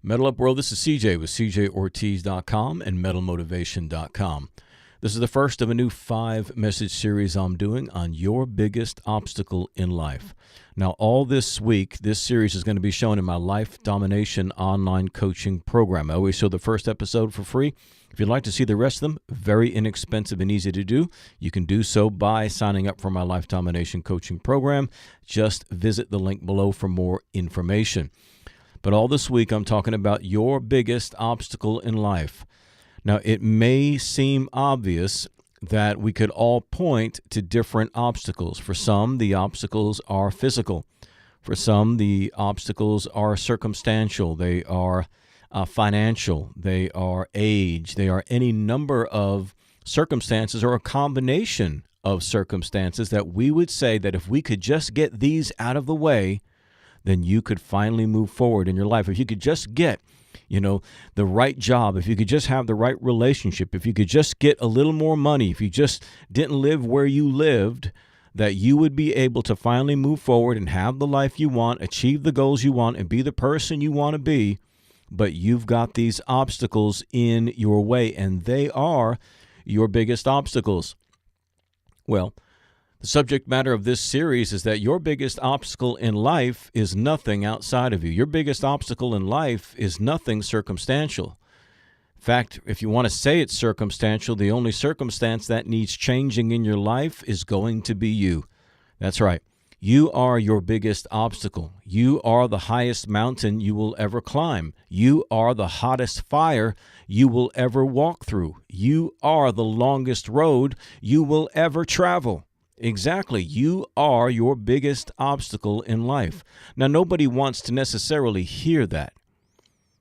Metal Up World, this is CJ with CJOrtiz.com and MetalMotivation.com. This is the first of a new 5-message series I'm doing on your biggest obstacle in life. Now, all this week, this series is going to be shown in my Life Domination online coaching program. I always show the first episode for free. If you'd like to see the rest of them, very inexpensive and easy to do. You can do so by signing up for my Life Domination coaching program. Just visit the link below for more information. But all this week, I'm talking about your biggest obstacle in life. Now, it may seem obvious that we could all point to different obstacles. For some, the obstacles are physical. For some, the obstacles are circumstantial. They are financial. They are age. They are any number of circumstances or a combination of circumstances that we would say that if we could just get these out of the way, then you could finally move forward in your life. If you could just get, the right job, if you could just have the right relationship, if you could just get a little more money, if you just didn't live where you lived, that you would be able to finally move forward and have the life you want, achieve the goals you want, and be the person you want to be. But you've got these obstacles in your way, and they are your biggest obstacles. Well, the subject matter of this series is that your biggest obstacle in life is nothing outside of you. Your biggest obstacle in life is nothing circumstantial. In fact, if you want to say it's circumstantial, the only circumstance that needs changing in your life is going to be you. That's right. You are your biggest obstacle. You are the highest mountain you will ever climb. You are the hottest fire you will ever walk through. You are the longest road you will ever travel. Exactly. You are your biggest obstacle in life. Now, nobody wants to necessarily hear that.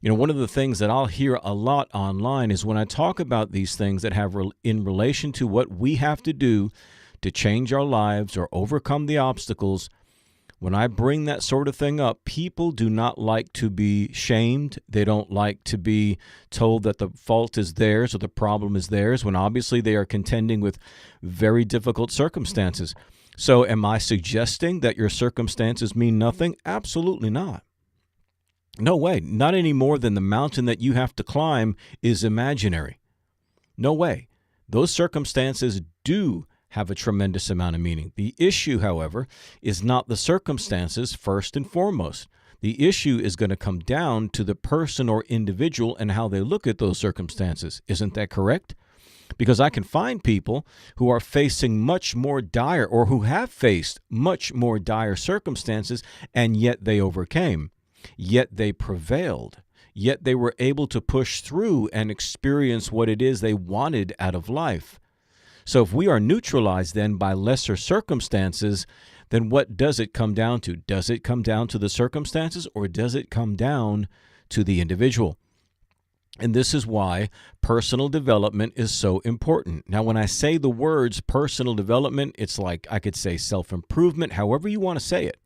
One of the things that I'll hear a lot online is when I talk about these things that have in relation to what we have to do to change our lives or overcome the obstacles. When I bring that sort of thing up, people do not like to be shamed. They don't like to be told that the fault is theirs or the problem is theirs, when obviously they are contending with very difficult circumstances. So am I suggesting that your circumstances mean nothing? Absolutely not. No way. Not any more than the mountain that you have to climb is imaginary. No way. Those circumstances do have a tremendous amount of meaning. The issue, however, is not the circumstances first and foremost. The issue is going to come down to the person or individual and how they look at those circumstances. Isn't that correct? Because I can find people who are facing much more dire or who have faced much more dire circumstances, and yet they overcame, yet they prevailed, yet they were able to push through and experience what it is they wanted out of life. So if we are neutralized then by lesser circumstances, then what does it come down to? Does it come down to the circumstances, or does it come down to the individual? And this is why personal development is so important. Now, when I say the words personal development, it's like I could say self-improvement, however you want to say it.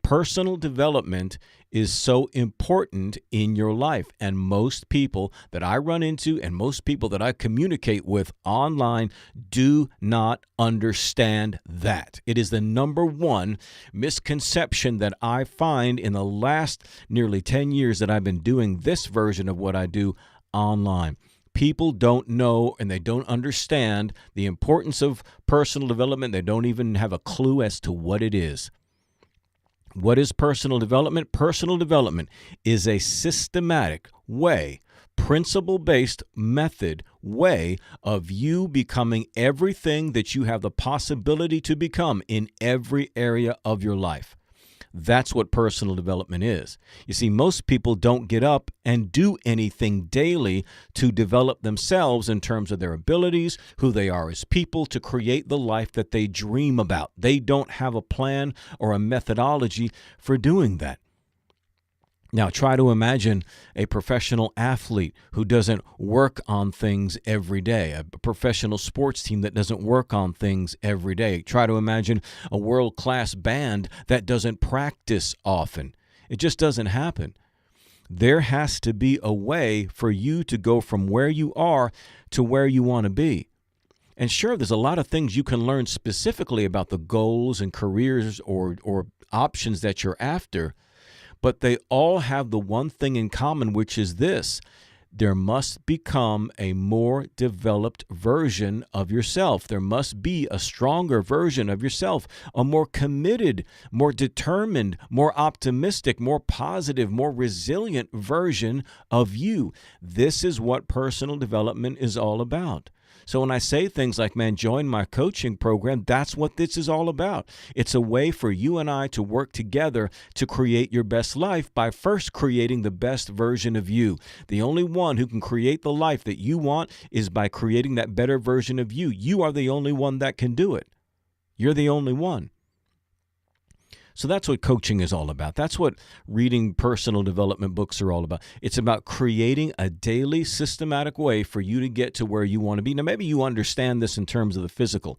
Personal development is so important in your life, and most people that I run into and most people that I communicate with online do not understand that. It is the number one misconception that I find in the last nearly 10 years that I've been doing this version of what I do online. People don't know and they don't understand the importance of personal development. They don't even have a clue as to what it is. What is personal development? Personal development is a systematic way, principle-based method way of you becoming everything that you have the possibility to become in every area of your life. That's what personal development is. You see, most people don't get up and do anything daily to develop themselves in terms of their abilities, who they are as people, to create the life that they dream about. They don't have a plan or a methodology for doing that. Now, try to imagine a professional athlete who doesn't work on things every day, a professional sports team that doesn't work on things every day. Try to imagine a world-class band that doesn't practice often. It just doesn't happen. There has to be a way for you to go from where you are to where you want to be. And sure, there's a lot of things you can learn specifically about the goals and careers or options that you're after. but they all have the one thing in common, which is this: there must become a more developed version of yourself. There must be a stronger version of yourself, a more committed, more determined, more optimistic, more positive, more resilient version of you. This is what personal development is all about. So when I say things like, man, join my coaching program, that's what this is all about. It's a way for you and I to work together to create your best life by first creating the best version of you. The only one who can create the life that you want is by creating that better version of you. You are the only one that can do it. You're the only one. So that's what coaching is all about. That's what reading personal development books are all about. It's about creating a daily systematic way for you to get to where you want to be. Now, maybe you understand this in terms of the physical,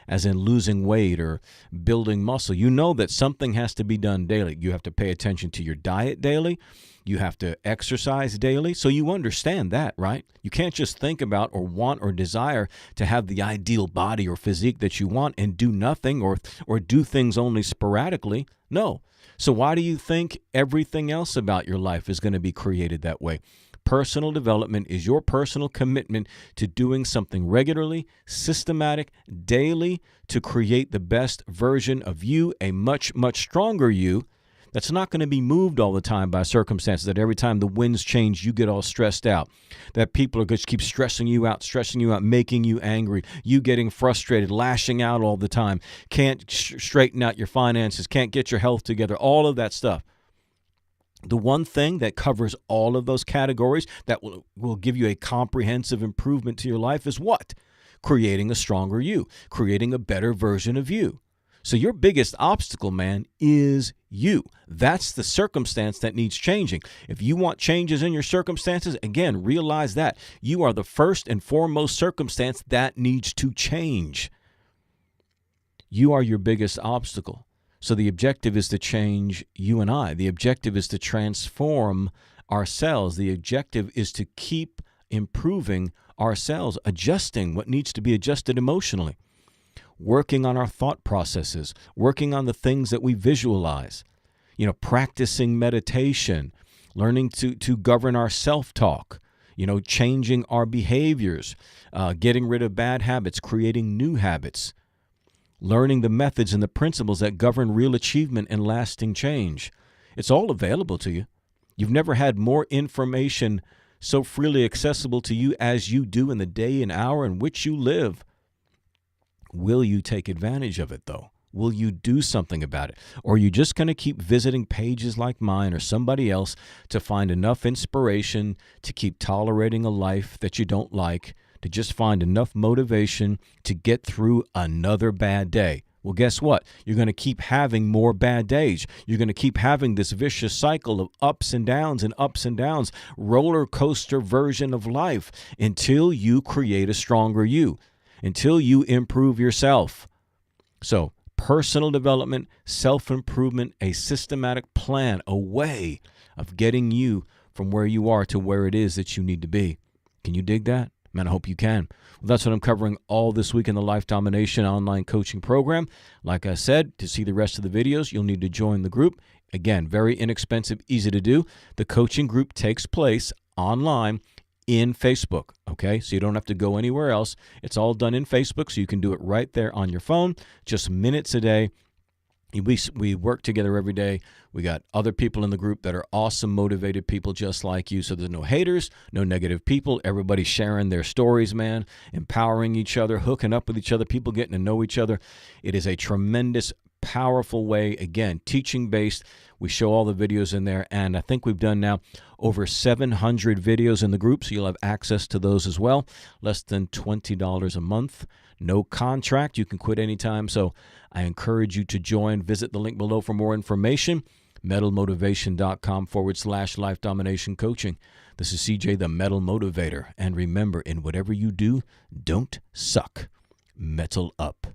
as in losing weight or building muscle. You know that something has to be done daily. You have to pay attention to your diet daily. You have to exercise daily. So you understand that, right? You can't just think about or want or desire to have the ideal body or physique that you want and do nothing or do things only sporadically. No. So why do you think everything else about your life is going to be created that way? Personal development is your personal commitment to doing something regularly, systematic, daily, to create the best version of you, a much, much stronger you that's not going to be moved all the time by circumstances, that every time the winds change, you get all stressed out, that people are going to keep stressing you out, making you angry, you getting frustrated, lashing out all the time, can't straighten out your finances, can't get your health together, all of that stuff. The one thing that covers all of those categories that will give you a comprehensive improvement to your life is what? Creating a stronger you, creating a better version of you. So your biggest obstacle, man, is you. That's the circumstance that needs changing. If you want changes in your circumstances, again, realize that you are the first and foremost circumstance that needs to change. You are your biggest obstacle. So the objective is to change you and I. The objective is to transform ourselves. The objective is to keep improving ourselves, adjusting what needs to be adjusted emotionally, working on our thought processes, working on the things that we visualize, practicing meditation, learning to govern our self-talk, changing our behaviors, getting rid of bad habits, creating new habits, learning the methods and the principles that govern real achievement and lasting change. It's all available to you. You've never had more information so freely accessible to you as you do in the day and hour in which you live. Will you take advantage of it, though? Will you do something about it? Or are you just going to keep visiting pages like mine or somebody else to find enough inspiration to keep tolerating a life that you don't like, to just find enough motivation to get through another bad day? Well, guess what? You're going to keep having more bad days. You're going to keep having this vicious cycle of ups and downs, roller coaster version of life until you create a stronger you, until you improve yourself. So personal development, self-improvement, a systematic plan, a way of getting you from where you are to where it is that you need to be. Can you dig that? Man, I hope you can. Well, that's what I'm covering all this week in the Life Domination online coaching program. Like I said, to see the rest of the videos, you'll need to join the group. Again, very inexpensive, easy to do. The coaching group takes place online in Facebook, okay? So you don't have to go anywhere else. It's all done in Facebook, so you can do it right there on your phone, just minutes a day. We work together every day. We got other people in the group that are awesome, motivated people just like you. So there's no haters, no negative people. Everybody sharing their stories, man, empowering each other, hooking up with each other, people getting to know each other. It is a tremendous, powerful way. Again, teaching-based. We show all the videos in there, and I think we've done now over 700 videos in the group, so you'll have access to those as well. Less than $20 a month. No contract. You can quit anytime. So I encourage you to join. Visit the link below for more information. metalmotivation.com/life domination coaching. This is CJ, the Metal Motivator. And remember, in whatever you do, don't suck. Metal up.